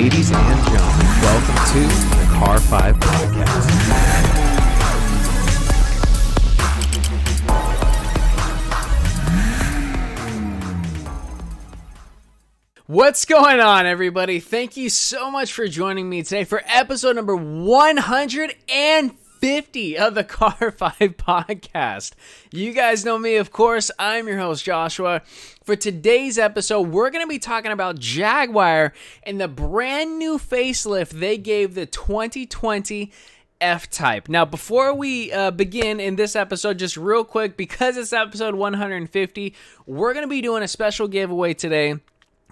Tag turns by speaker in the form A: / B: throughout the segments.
A: Ladies and gentlemen, welcome to the Car 5 Podcast. What's going on, everybody? Thank you so much for joining me today for episode number 150 of the Car 5 Podcast. You guys know me, of course. I'm your host, Joshua. For today's episode, we're going to be talking about Jaguar and the brand new facelift they gave the 2020 F-Type. Now, before we begin in this episode, just real quick, because it's episode 150, we're going to be doing a special giveaway today.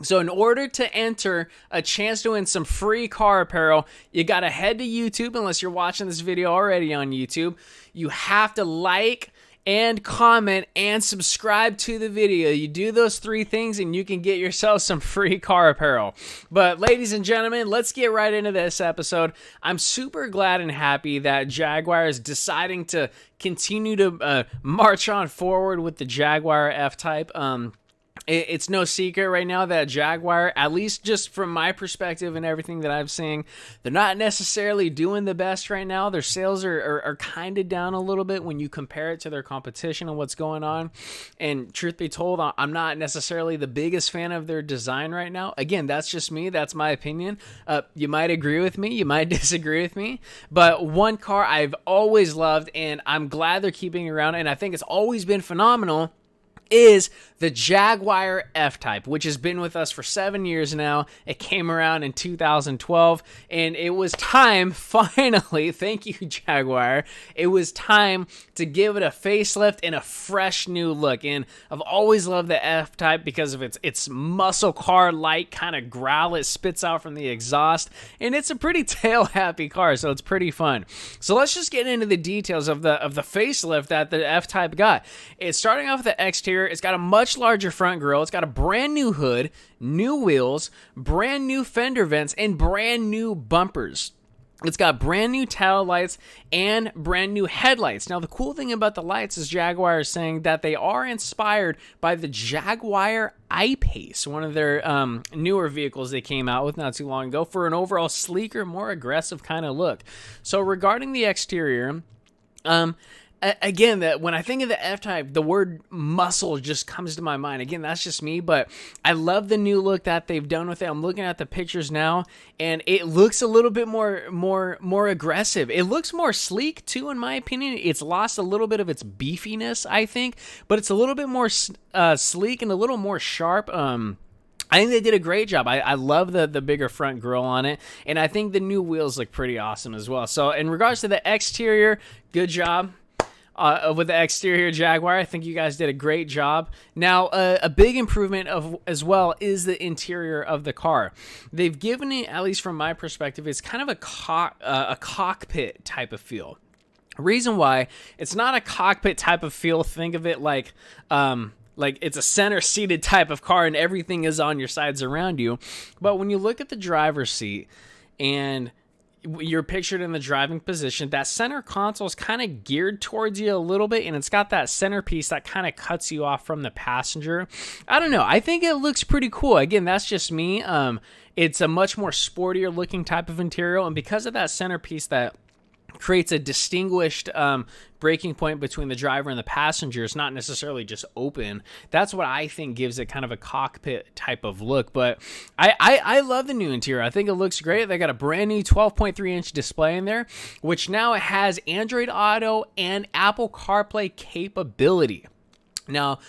A: So in order to enter a chance to win some free car apparel, you got to head to YouTube. Unless you're watching this video already on YouTube, you have to like and comment and subscribe to the video. You do those three things and you can get yourself some free car apparel. But ladies and gentlemen, let's get right into this episode. I'm super glad and happy that Jaguar is deciding to continue to march on forward with the Jaguar F-Type. It's no secret right now that Jaguar, at least just from my perspective and everything that I'm seeing, they're not necessarily doing the best right now. Their sales are kind of down a little bit when you compare it to their competition and what's going on. And truth be told, I'm not necessarily the biggest fan of their design right now. Again, that's just me. That's my opinion. You might agree with me. You might disagree with me. But one car I've always loved, and I'm glad they're keeping it around, and I think it's always been phenomenal, is the Jaguar F-Type, which has been with us for 7 years now. It came around in 2012, and it was time, finally, thank you, Jaguar, it was time to give it a facelift and a fresh new look. And I've always loved the F-Type because of its muscle car-like kind of growl it spits out from the exhaust, and it's a pretty tail-happy car, so it's pretty fun. So let's just get into the details of the facelift that the F-Type got. It's starting off with the exterior. It's got a much larger front grille. It's got a brand new hood, new wheels, brand new fender vents, and brand new bumpers. It's got brand new tail lights and brand new headlights. Now, the cool thing about the lights is Jaguar is saying that they are inspired by the Jaguar I-Pace, one of their newer vehicles they came out with not too long ago, for an overall sleeker, more aggressive kind of look. So regarding the exterior, again, that when I think of the F-Type, the word muscle just comes to my mind. Again, that's just me, but I love the new look that they've done with it. I'm looking at the pictures now, and it looks a little bit more aggressive. It looks more sleek too, in my opinion. It's lost a little bit of its beefiness, I think, but it's a little bit more sleek and a little more sharp. I think they did a great job. I love the bigger front grille on it, and I think the new wheels look pretty awesome as well. So in regards to the exterior, good job. With the exterior Jaguar, I think you guys did a great job. Now, a big improvement as well is the interior of the car. They've given it, at least from my perspective, it's kind of a cockpit type of feel. Reason why, it's not a cockpit type of feel. Think of it like it's a center-seated type of car and everything is on your sides around you. But when you look at the driver's seat and you're pictured in the driving position, that center console is kind of geared towards you a little bit, and it's got that centerpiece that kind of cuts you off from the passenger. I don't know. I think it looks pretty cool. Again, that's just me. It's a much more sportier looking type of interior, and because of that centerpiece that creates a distinguished breaking point between the driver and the passenger, it's not necessarily just open. That's what I think gives it kind of a cockpit type of look. But I love the new interior. I think it looks great. They got a brand new 12.3-inch display in there, which now it has Android Auto and Apple CarPlay capability. Now,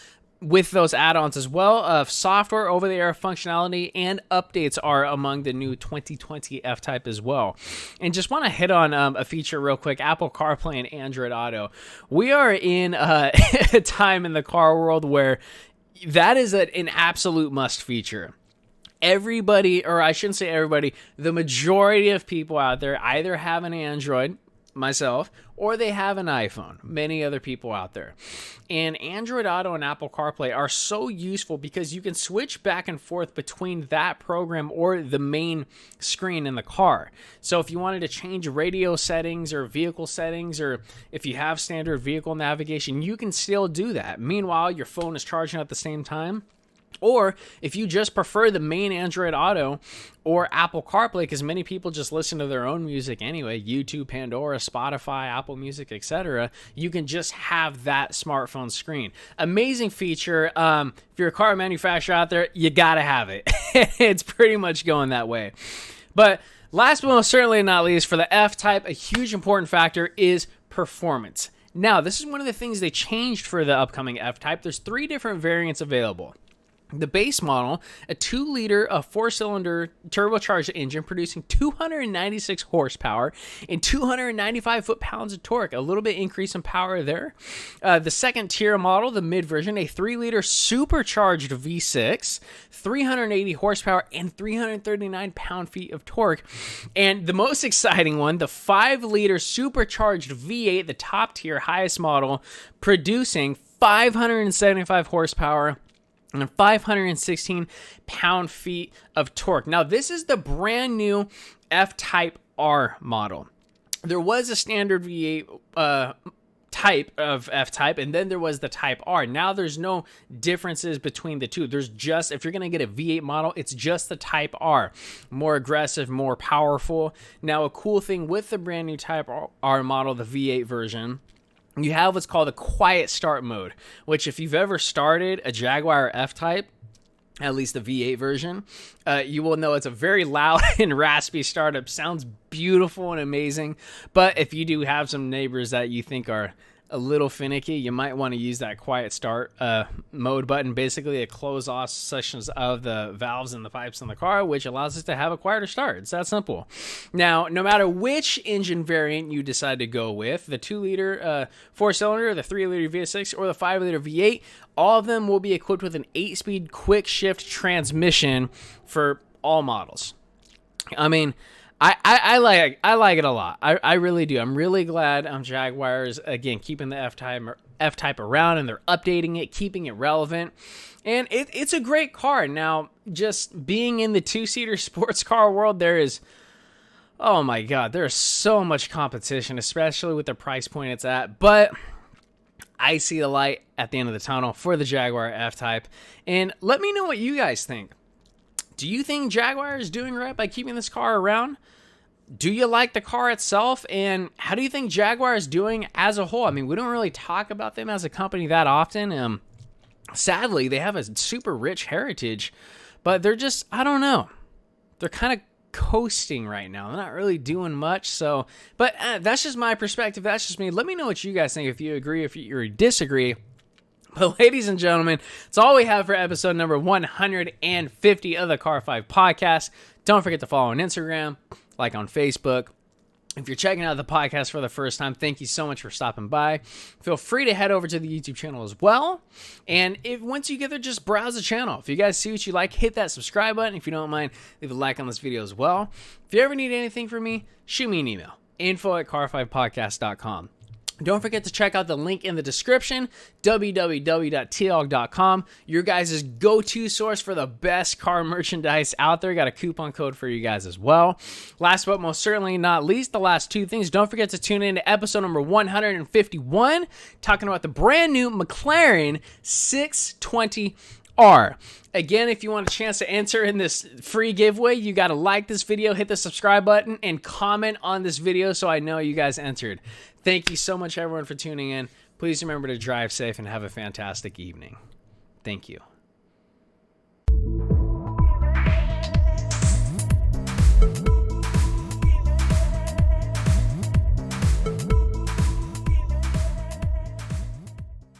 A: with those add-ons as well, software over-the-air functionality and updates are among the new 2020 F-Type as well. And just want to hit on a feature real quick, Apple CarPlay and Android Auto. We are in a time in the car world where that is an absolute must feature. Everybody, or I shouldn't say everybody, the majority of people out there either have an Android, myself, or they have an iPhone, many other people out there. And Android Auto and Apple CarPlay are so useful because you can switch back and forth between that program or the main screen in the car. So if you wanted to change radio settings or vehicle settings, or if you have standard vehicle navigation, you can still do that. Meanwhile, your phone is charging at the same time. Or if you just prefer the main Android Auto or Apple CarPlay, because many people just listen to their own music anyway, YouTube, Pandora, Spotify, Apple Music, etc., you can just have that smartphone screen. Amazing feature. If you're a car manufacturer out there, you gotta have it. It's pretty much going that way. But last but most certainly not least, for the F-Type, a huge important factor is performance. Now, this is one of the things they changed for the upcoming F-Type. There's 3 different variants available. The base model, a 2-liter, 4-cylinder turbocharged engine producing 296 horsepower and 295 foot-pounds of torque, a little bit increase in power there. The second tier model, the mid version, a 3-liter supercharged V6, 380 horsepower and 339 pound-feet of torque. And the most exciting one, the 5-liter supercharged V8, the top tier, highest model, producing 575 horsepower and 516 pound-feet of torque. Now, this is the brand new F-Type R model. There was a standard V8 type of F-Type, and then there was the Type R. Now, there's no differences between the two. There's just, if you're going to get a V8 model, it's just the Type R. More aggressive, more powerful. Now, a cool thing with the brand new Type R model, the V8 version, you have what's called a quiet start mode, which if you've ever started a Jaguar F-Type, at least the V8 version, you will know it's a very loud and raspy startup. Sounds beautiful and amazing, but if you do have some neighbors that you think are a little finicky, you might want to use that quiet start mode button. Basically, it closes off sections of the valves and the pipes in the car, which allows us to have a quieter start. It's that simple. Now, no matter which engine variant you decide to go with, the 2-liter 4-cylinder, the 3-liter V6, or the 5-liter V8, all of them will be equipped with an 8-speed quick shift transmission for all models. I mean, I like it a lot. I really do. I'm really glad Jaguar is, again, keeping the F-Type around, and they're updating it, keeping it relevant. And it's a great car. Now, just being in the 2-seater sports car world, oh my God, there's so much competition, especially with the price point it's at. But I see the light at the end of the tunnel for the Jaguar F-Type. And let me know what you guys think. Do you think Jaguar is doing right by keeping this car around? Do you like the car itself? And how do you think Jaguar is doing as a whole? I mean, we don't really talk about them as a company that often. Sadly, they have a super rich heritage, but they're just, I don't know. They're kind of coasting right now. They're not really doing much. So, but that's just my perspective. That's just me. Let me know what you guys think, if you agree, if you disagree. But ladies and gentlemen, that's all we have for episode number 150 of the Car 5 podcast. Don't forget to follow on Instagram, like on Facebook. If you're checking out the podcast for the first time, thank you so much for stopping by. Feel free to head over to the YouTube channel as well. And once you get there, just browse the channel. If you guys see what you like, hit that subscribe button. If you don't mind, leave a like on this video as well. If you ever need anything from me, shoot me an email. info@car5podcast.com. Don't forget to check out the link in the description, www.tlog.com, your guys' go-to source for the best car merchandise out there. Got a coupon code for you guys as well. Last but most certainly not least, the last 2 things. Don't forget to tune in to episode number 151, talking about the brand new McLaren 620R. Again, if you want a chance to enter in this free giveaway, you got to like this video, hit the subscribe button, and comment on this video so I know you guys entered. Thank you so much, everyone, for tuning in. Please remember to drive safe and have a fantastic evening. Thank you.